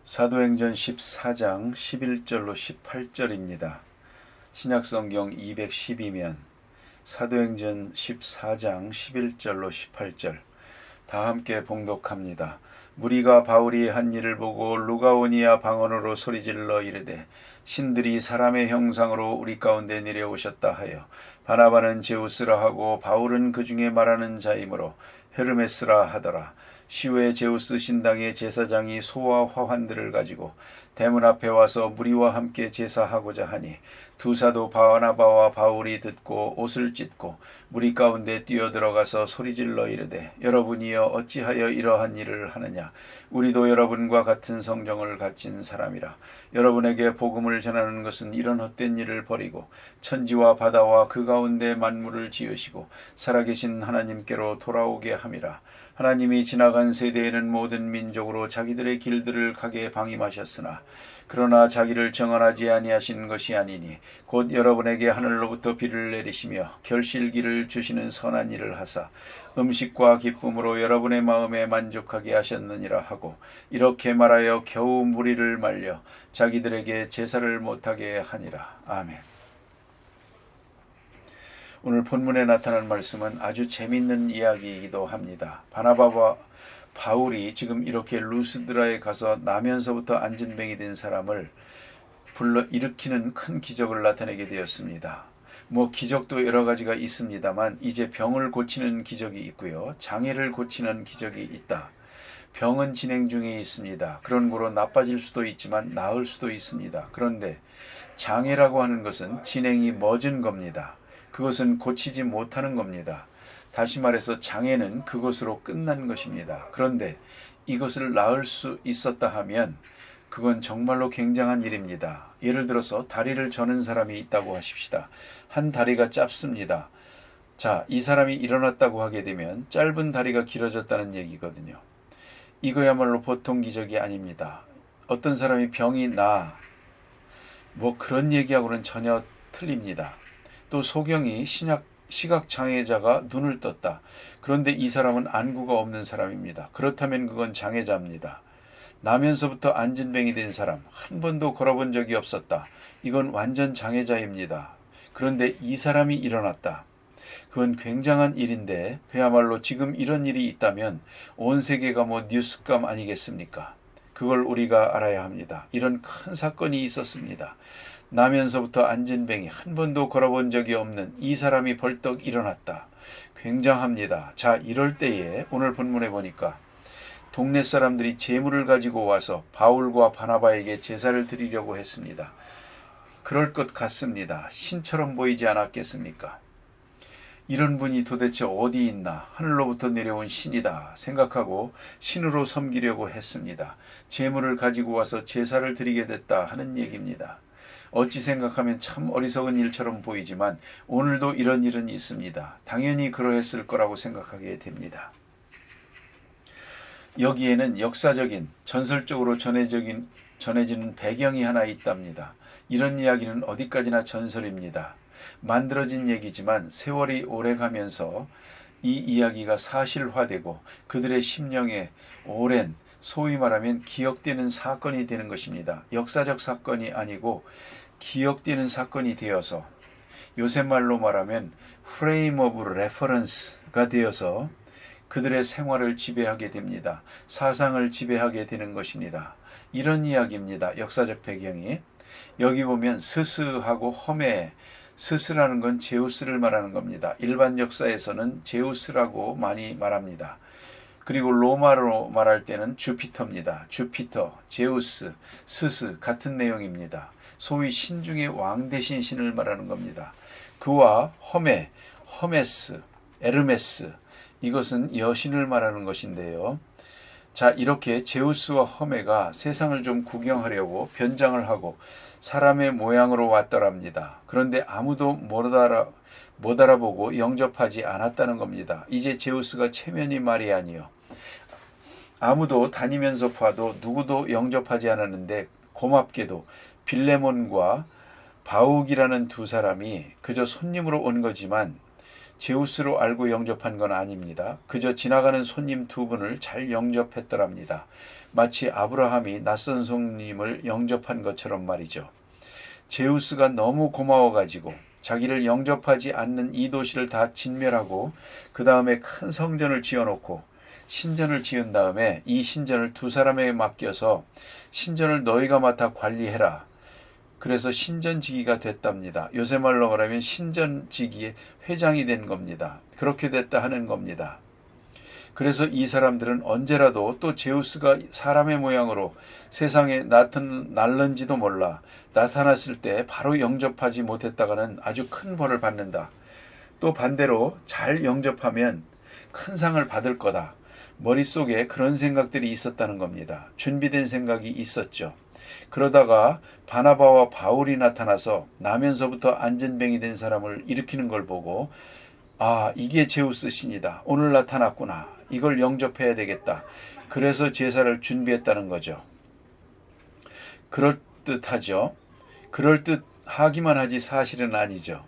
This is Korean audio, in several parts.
사도행전 14장 11절로 18절입니다. 신약성경 212면 사도행전 14장 11절로 18절 다 함께 봉독합니다. 무리가 바울이 한 일을 보고 루가오니아 방언으로 소리질러 이르되 신들이 사람의 형상으로 우리 가운데 내려오셨다 하여 바나바는 제우스라 하고 바울은 그 중에 말하는 자이므로 헤르메스라 하더라. 시외 제우스 신당의 제사장이 소와 화환들을 가지고 대문 앞에 와서 무리와 함께 제사하고자 하니 두 사도 바나바와 바울이 듣고 옷을 찢고 무리 가운데 뛰어들어가서 소리질러 이르되 여러분이여 어찌하여 이러한 일을 하느냐. 우리도 여러분과 같은 성정을 갖진 사람이라. 여러분에게 복음을 전하는 것은 이런 헛된 일을 버리고 천지와 바다와 그 가운데 만물을 지으시고 살아계신 하나님께로 돌아오게 함이라. 하나님이 지나간 세대에는 모든 민족으로 자기들의 길들을 가게 방임하셨으나 그러나 자기를 정언하지 아니하신 것이 아니니 곧 여러분에게 하늘로부터 비를 내리시며 결실기를 주시는 선한 일을 하사 음식과 기쁨으로 여러분의 마음에 만족하게 하셨느니라 하고 이렇게 말하여 겨우 무리를 말려 자기들에게 제사를 못하게 하니라. 아멘. 오늘 본문에 나타난 말씀은 아주 재미있는 이야기이기도 합니다. 바나바와 바울이 지금 이렇게 루스드라에 가서 나면서부터 안진뱅이 된 사람을 불러 일으키는 큰 기적을 나타내게 되었습니다. 기적도 여러 가지가 있습니다만 이제 병을 고치는 기적이 있고요. 장애를 고치는 기적이 있다. 병은 진행 중에 있습니다. 그런 거로 나빠질 수도 있지만 나을 수도 있습니다. 그런데 장애라고 하는 것은 진행이 멎은 겁니다. 그것은 고치지 못하는 겁니다. 다시 말해서 장애는 그것으로 끝난 것입니다. 그런데 이것을 낳을 수 있었다 하면 그건 정말로 굉장한 일입니다. 예를 들어서 다리를 저는 사람이 있다고 하십시다. 한 다리가 짧습니다. 자, 이 사람이 일어났다고 하게 되면 짧은 다리가 길어졌다는 얘기거든요. 이거야말로 보통 기적이 아닙니다. 어떤 사람이 병이 나, 그런 얘기하고는 전혀 틀립니다. 또 소경이 시각장애자가 눈을 떴다. 그런데 이 사람은 안구가 없는 사람입니다. 그렇다면 그건 장애자입니다. 나면서부터 안진뱅이 된 사람, 한 번도 걸어본 적이 없었다. 이건 완전 장애자입니다. 그런데 이 사람이 일어났다. 그건 굉장한 일인데 그야말로 지금 이런 일이 있다면 온 세계가 뉴스감 아니겠습니까? 그걸 우리가 알아야 합니다. 이런 큰 사건이 있었습니다. 나면서부터 안진뱅이 한 번도 걸어본 적이 없는 이 사람이 벌떡 일어났다. 굉장합니다. 자, 이럴 때에 오늘 본문에 보니까 동네 사람들이 제물을 가지고 와서 바울과 바나바에게 제사를 드리려고 했습니다. 그럴 것 같습니다. 신처럼 보이지 않았겠습니까? 이런 분이 도대체 어디 있나? 하늘로부터 내려온 신이다 생각하고 신으로 섬기려고 했습니다. 제물을 가지고 와서 제사를 드리게 됐다 하는 얘기입니다. 어찌 생각하면 참 어리석은 일처럼 보이지만 오늘도 이런 일은 있습니다. 당연히 그러했을 거라고 생각하게 됩니다. 여기에는 역사적인, 전설적으로 전해지는 배경이 하나 있답니다. 이런 이야기는 어디까지나 전설입니다. 만들어진 얘기지만 세월이 오래가면서 이 이야기가 사실화되고 그들의 심령에 오랜, 소위 말하면 기억되는 사건이 되는 것입니다. 역사적 사건이 아니고 기억되는 사건이 되어서 요새 말로 말하면 프레임 오브 레퍼런스가 되어서 그들의 생활을 지배하게 됩니다. 사상을 지배하게 되는 것입니다. 이런 이야기입니다. 역사적 배경이. 여기 보면 스스하고 험해, 스스라는 건 제우스를 말하는 겁니다. 일반 역사에서는 제우스라고 많이 말합니다. 그리고 로마로 말할 때는 주피터입니다. 주피터, 제우스, 스스 같은 내용입니다. 소위 신 중에 왕 대신 신을 말하는 겁니다. 그와 험해, 허메스, 에르메스, 이것은 여신을 말하는 것인데요. 자, 이렇게 제우스와 허메가 세상을 좀 구경하려고 변장을 하고 사람의 모양으로 왔더랍니다. 그런데 아무도 못 알아보고 영접하지 않았다는 겁니다. 이제 제우스가 체면이 말이 아니요. 아무도 다니면서 봐도 누구도 영접하지 않았는데 고맙게도 빌레몬과 바욱이라는 두 사람이 그저 손님으로 온 거지만 제우스로 알고 영접한 건 아닙니다. 그저 지나가는 손님 두 분을 잘 영접했더랍니다. 마치 아브라함이 낯선 손님을 영접한 것처럼 말이죠. 제우스가 너무 고마워가지고 자기를 영접하지 않는 이 도시를 다 진멸하고 그 다음에 큰 성전을 지어놓고 신전을 지은 다음에 이 신전을 두 사람에게 맡겨서 신전을 너희가 맡아 관리해라. 그래서 신전지기가 됐답니다. 요새 말로 말하면 신전지기의 회장이 된 겁니다. 그렇게 됐다 하는 겁니다. 그래서 이 사람들은 언제라도 또 제우스가 사람의 모양으로 세상에 나타날는지도 몰라 나타났을 때 바로 영접하지 못했다가는 아주 큰 벌을 받는다. 또 반대로 잘 영접하면 큰 상을 받을 거다. 머릿속에 그런 생각들이 있었다는 겁니다. 준비된 생각이 있었죠. 그러다가 바나바와 바울이 나타나서 나면서부터 안전뱅이 된 사람을 일으키는 걸 보고 아, 이게 제우스 신이다. 오늘 나타났구나. 이걸 영접해야 되겠다. 그래서 제사를 준비했다는 거죠. 그럴듯하죠. 그럴듯하기만 하지 사실은 아니죠.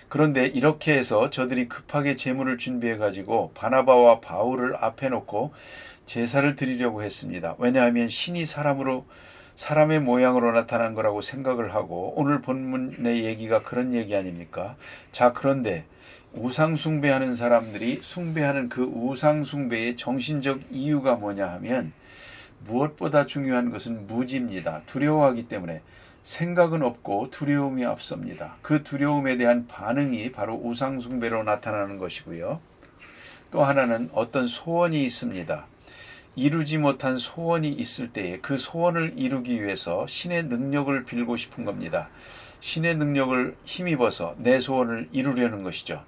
그런데 이렇게 해서 저들이 급하게 제물을 준비해가지고 바나바와 바울을 앞에 놓고 제사를 드리려고 했습니다. 왜냐하면 신이 사람의 모양으로 나타난 거라고 생각을 하고 오늘 본문의 얘기가 그런 얘기 아닙니까? 자, 그런데 우상 숭배하는 사람들이 숭배하는 그 우상 숭배의 정신적 이유가 뭐냐 하면 무엇보다 중요한 것은 무지입니다. 두려워하기 때문에 생각은 없고 두려움이 앞섭니다. 그 두려움에 대한 반응이 바로 우상 숭배로 나타나는 것이고요. 또 하나는 어떤 소원이 있습니다. 이루지 못한 소원이 있을 때에 그 소원을 이루기 위해서 신의 능력을 빌고 싶은 겁니다. 신의 능력을 힘입어서 내 소원을 이루려는 것이죠.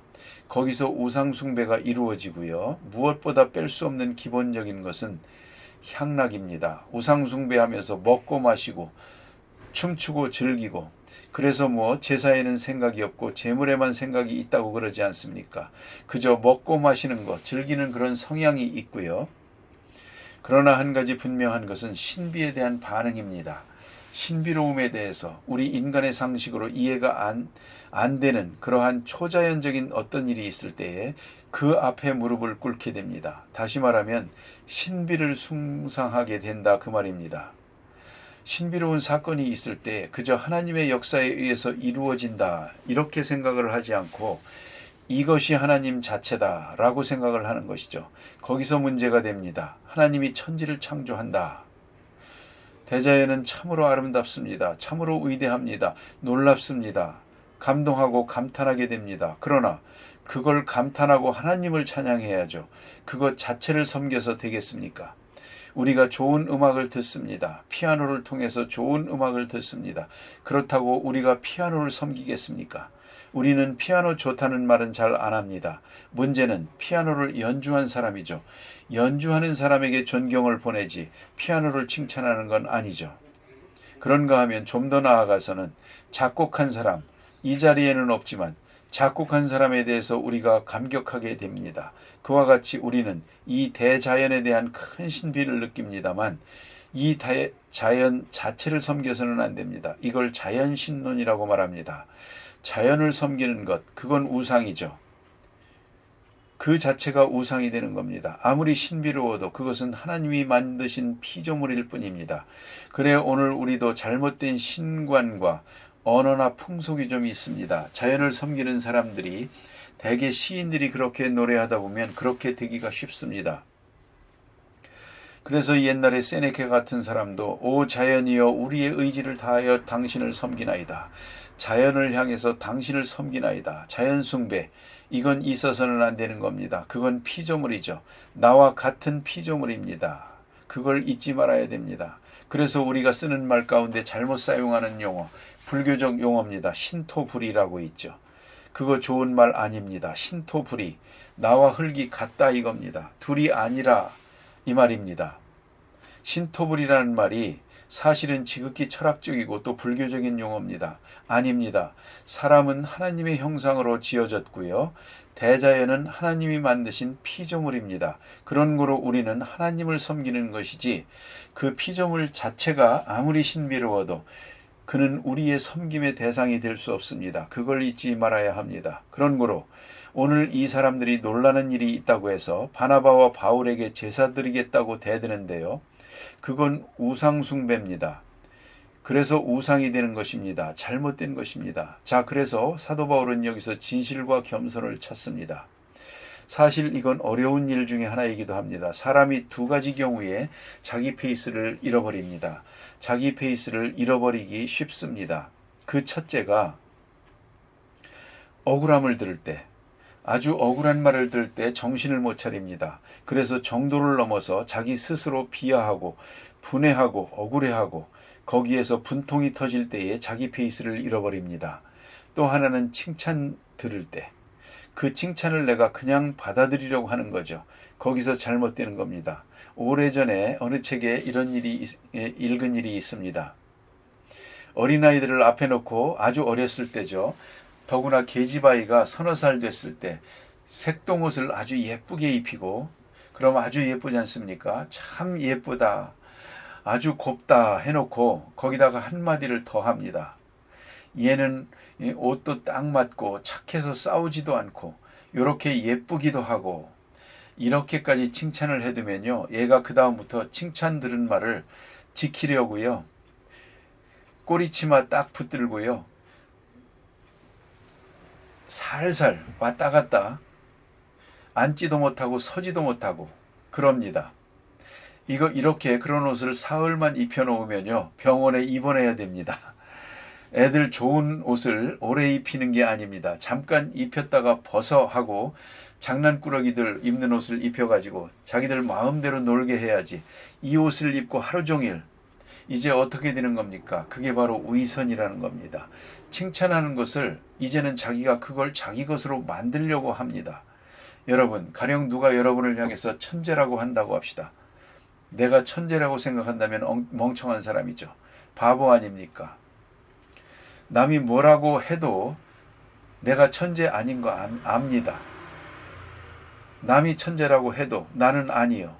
거기서 우상 숭배가 이루어지고요. 무엇보다 뺄 수 없는 기본적인 것은 향락입니다. 우상 숭배하면서 먹고 마시고 춤추고 즐기고 그래서 제사에는 생각이 없고 제물에만 생각이 있다고 그러지 않습니까? 그저 먹고 마시는 것, 즐기는 그런 성향이 있고요. 그러나 한 가지 분명한 것은 신비에 대한 반응입니다. 신비로움에 대해서 우리 인간의 상식으로 이해가 안 되는 그러한 초자연적인 어떤 일이 있을 때에 그 앞에 무릎을 꿇게 됩니다. 다시 말하면 신비를 숭상하게 된다 그 말입니다. 신비로운 사건이 있을 때 그저 하나님의 역사에 의해서 이루어진다 이렇게 생각을 하지 않고 이것이 하나님 자체다 라고 생각을 하는 것이죠. 거기서 문제가 됩니다. 하나님이 천지를 창조한다. 대자연은 참으로 아름답습니다. 참으로 위대합니다. 놀랍습니다. 감동하고 감탄하게 됩니다. 그러나 그걸 감탄하고 하나님을 찬양해야죠. 그것 자체를 섬겨서 되겠습니까? 우리가 좋은 음악을 듣습니다. 피아노를 통해서 좋은 음악을 듣습니다. 그렇다고 우리가 피아노를 섬기겠습니까? 우리는 피아노 좋다는 말은 잘 안 합니다. 문제는 피아노를 연주한 사람이죠. 연주하는 사람에게 존경을 보내지 피아노를 칭찬하는 건 아니죠. 그런가 하면 좀 더 나아가서는 작곡한 사람, 이 자리에는 없지만 작곡한 사람에 대해서 우리가 감격하게 됩니다. 그와 같이 우리는 이 대자연에 대한 큰 신비를 느낍니다만 이 자연 자체를 섬겨서는 안 됩니다. 이걸 자연신론이라고 말합니다. 자연을 섬기는 것, 그건 우상이죠. 그 자체가 우상이 되는 겁니다. 아무리 신비로워도 그것은 하나님이 만드신 피조물일 뿐입니다. 그래 오늘 우리도 잘못된 신관과 언어나 풍속이 좀 있습니다. 자연을 섬기는 사람들이 대개 시인들이 그렇게 노래하다 보면 그렇게 되기가 쉽습니다. 그래서 옛날에 세네케 같은 사람도 오 자연이여 우리의 의지를 다하여 당신을 섬기나이다. 자연을 향해서 당신을 섬기나이다. 자연 숭배, 이건 있어서는 안 되는 겁니다. 그건 피조물이죠. 나와 같은 피조물입니다. 그걸 잊지 말아야 됩니다. 그래서 우리가 쓰는 말 가운데 잘못 사용하는 용어, 불교적 용어입니다. 신토불이라고 있죠. 그거 좋은 말 아닙니다. 신토불이, 나와 흙이 같다 이겁니다. 둘이 아니라 이 말입니다. 신토불이라는 말이 사실은 지극히 철학적이고 또 불교적인 용어입니다. 아닙니다. 사람은 하나님의 형상으로 지어졌고요. 대자연은 하나님이 만드신 피조물입니다. 그런 거로 우리는 하나님을 섬기는 것이지 그 피조물 자체가 아무리 신비로워도 그는 우리의 섬김의 대상이 될 수 없습니다. 그걸 잊지 말아야 합니다. 그런 거로 오늘 이 사람들이 놀라는 일이 있다고 해서 바나바와 바울에게 제사 드리겠다고 대드는데요. 그건 우상 숭배입니다. 그래서 우상이 되는 것입니다. 잘못된 것입니다. 자, 그래서 사도 바울은 여기서 진실과 겸손을 찾습니다. 사실 이건 어려운 일 중에 하나이기도 합니다. 사람이 두 가지 경우에 자기 페이스를 잃어버립니다. 자기 페이스를 잃어버리기 쉽습니다. 그 첫째가 억울함을 들을 때, 아주 억울한 말을 들을 때 정신을 못 차립니다. 그래서 정도를 넘어서 자기 스스로 비하하고 분해하고 억울해하고 거기에서 분통이 터질 때에 자기 페이스를 잃어버립니다. 또 하나는 칭찬 들을 때, 그 칭찬을 내가 그냥 받아들이려고 하는 거죠. 거기서 잘못되는 겁니다. 오래전에 어느 책에 이런 일이 읽은 일이 있습니다. 어린아이들을 앞에 놓고 아주 어렸을 때죠. 더구나 계집아이가 서너 살 됐을 때 색동옷을 아주 예쁘게 입히고 그럼 아주 예쁘지 않습니까? 참 예쁘다. 아주 곱다 해놓고 거기다가 한마디를 더 합니다. 얘는 옷도 딱 맞고 착해서 싸우지도 않고 이렇게 예쁘기도 하고 이렇게까지 칭찬을 해두면요. 얘가 그 다음부터 칭찬 들은 말을 지키려고요. 꼬리치마 딱 붙들고요. 살살 왔다 갔다 앉지도 못하고 서지도 못하고 그럽니다. 이렇게 그런 옷을 사흘만 입혀놓으면요. 병원에 입원해야 됩니다. 애들 좋은 옷을 오래 입히는 게 아닙니다. 잠깐 입혔다가 벗어 하고 장난꾸러기들 입는 옷을 입혀가지고 자기들 마음대로 놀게 해야지. 이 옷을 입고 하루 종일 이제 어떻게 되는 겁니까? 그게 바로 위선이라는 겁니다. 칭찬하는 것을 이제는 자기가 그걸 자기 것으로 만들려고 합니다. 여러분, 가령 누가 여러분을 향해서 천재라고 한다고 합시다. 내가 천재라고 생각한다면 멍청한 사람이죠. 바보 아닙니까? 남이 뭐라고 해도 내가 천재 아닌 거 압니다. 남이 천재라고 해도 나는 아니요.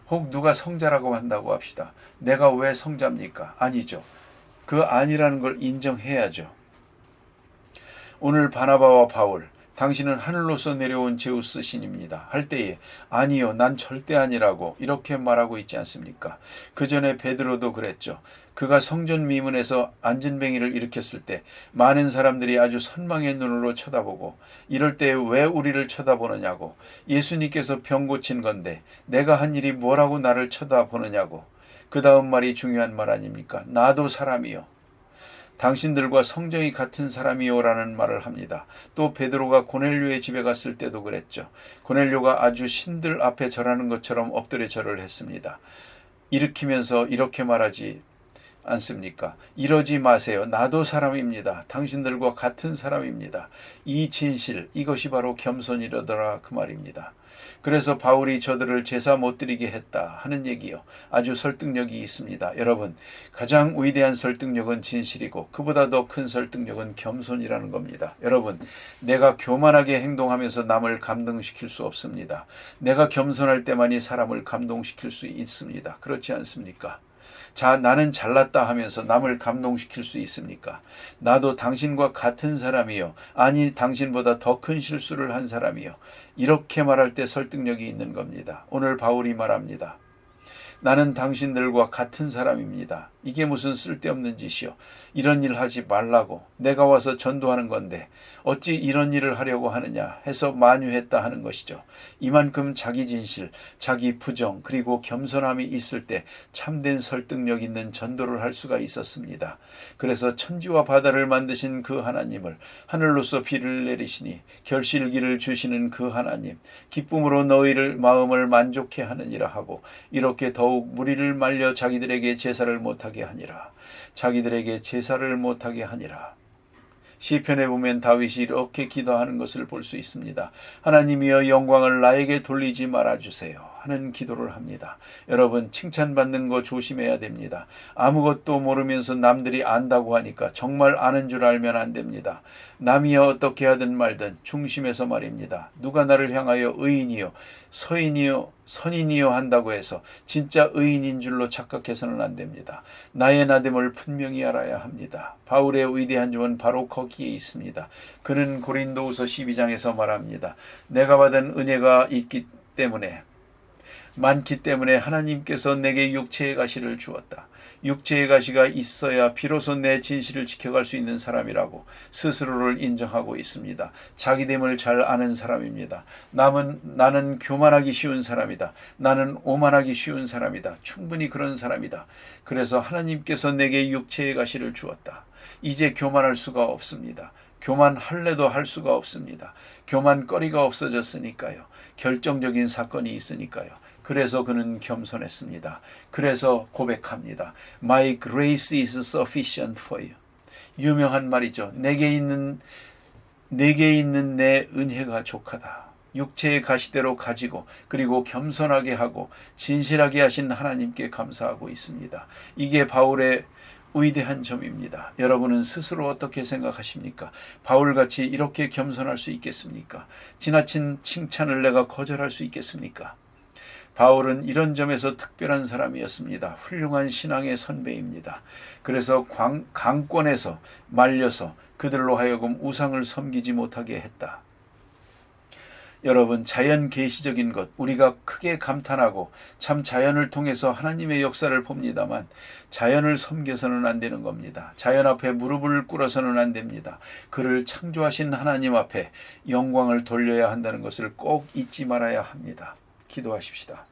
혹 누가 성자라고 한다고 합시다. 내가 왜 성자입니까? 아니죠. 그 아니라는 걸 인정해야죠. 오늘 바나바와 바울, 당신은 하늘로서 내려온 제우스 신입니다. 할 때에 아니요, 난 절대 아니라고 이렇게 말하고 있지 않습니까? 그 전에 베드로도 그랬죠. 그가 성전 미문에서 안진뱅이를 일으켰을 때 많은 사람들이 아주 선망의 눈으로 쳐다보고 이럴 때 왜 우리를 쳐다보느냐고, 예수님께서 병 고친 건데 내가 한 일이 뭐라고 나를 쳐다보느냐고. 그 다음 말이 중요한 말 아닙니까? 나도 사람이요. 당신들과 성정이 같은 사람이요라는 말을 합니다. 또 베드로가 고넬료의 집에 갔을 때도 그랬죠. 고넬료가 아주 신들 앞에 절하는 것처럼 엎드려 절을 했습니다. 일으키면서 이렇게 말하지 않습니까? 이러지 마세요. 나도 사람입니다. 당신들과 같은 사람입니다. 이 진실, 이것이 바로 겸손이라더라 그 말입니다. 그래서 바울이 저들을 제사 못 드리게 했다 하는 얘기요. 아주 설득력이 있습니다. 여러분, 가장 위대한 설득력은 진실이고 그보다 더 큰 설득력은 겸손이라는 겁니다. 여러분, 내가 교만하게 행동하면서 남을 감동시킬 수 없습니다. 내가 겸손할 때만이 사람을 감동시킬 수 있습니다. 그렇지 않습니까? 자, 나는 잘났다 하면서 남을 감동시킬 수 있습니까? 나도 당신과 같은 사람이요. 아니, 당신보다 더 큰 실수를 한 사람이요. 이렇게 말할 때 설득력이 있는 겁니다. 오늘 바울이 말합니다. 나는 당신들과 같은 사람입니다. 이게 무슨 쓸데없는 짓이요. 이런 일 하지 말라고. 내가 와서 전도하는 건데 어찌 이런 일을 하려고 하느냐 해서 만유했다 하는 것이죠. 이만큼 자기 진실, 자기 부정 그리고 겸손함이 있을 때 참된 설득력 있는 전도를 할 수가 있었습니다. 그래서 천지와 바다를 만드신 그 하나님을, 하늘로서 비를 내리시니 결실기를 주시는 그 하나님, 기쁨으로 너희를 마음을 만족해 하느니라 하고 이렇게 더욱 무리를 말려 자기들에게 제사를 못하게 하니라. 자기들에게 제사를 못하게 하니라. 시편에 보면 다윗이 이렇게 기도하는 것을 볼 수 있습니다. 하나님이여 영광을 나에게 돌리지 말아주세요. 하는 기도를 합니다. 여러분, 칭찬받는 거 조심해야 됩니다. 아무것도 모르면서 남들이 안다고 하니까 정말 아는 줄 알면 안 됩니다. 남이 어떻게 하든 말든 중심에서 말입니다. 누가 나를 향하여 의인이요 서인이요 선인이요 한다고 해서 진짜 의인인 줄로 착각해서는 안 됩니다. 나의 나됨을 분명히 알아야 합니다. 바울의 위대한 점은 바로 거기에 있습니다. 그는 고린도후서 12장에서 말합니다. 내가 받은 은혜가 있기 때문에 많기 때문에 하나님께서 내게 육체의 가시를 주었다. 육체의 가시가 있어야 비로소 내 진실을 지켜갈 수 있는 사람이라고 스스로를 인정하고 있습니다. 자기됨을 잘 아는 사람입니다. 나는 교만하기 쉬운 사람이다. 나는 오만하기 쉬운 사람이다. 충분히 그런 사람이다. 그래서 하나님께서 내게 육체의 가시를 주었다. 이제 교만할 수가 없습니다. 교만할래도 할 수가 없습니다. 교만거리가 없어졌으니까요. 결정적인 사건이 있으니까요. 그래서 그는 겸손했습니다. 그래서 고백합니다. My grace is sufficient for you. 유명한 말이죠. 내게 있는 내 은혜가 족하다. 육체의 가시대로 가지고 그리고 겸손하게 하고 진실하게 하신 하나님께 감사하고 있습니다. 이게 바울의 위대한 점입니다. 여러분은 스스로 어떻게 생각하십니까? 바울같이 이렇게 겸손할 수 있겠습니까? 지나친 칭찬을 내가 거절할 수 있겠습니까? 바울은 이런 점에서 특별한 사람이었습니다. 훌륭한 신앙의 선배입니다. 그래서 강권에서 말려서 그들로 하여금 우상을 섬기지 못하게 했다. 여러분, 자연 계시적인 것 우리가 크게 감탄하고 참 자연을 통해서 하나님의 역사를 봅니다만 자연을 섬겨서는 안 되는 겁니다. 자연 앞에 무릎을 꿇어서는 안 됩니다. 그를 창조하신 하나님 앞에 영광을 돌려야 한다는 것을 꼭 잊지 말아야 합니다. 기도하십시다.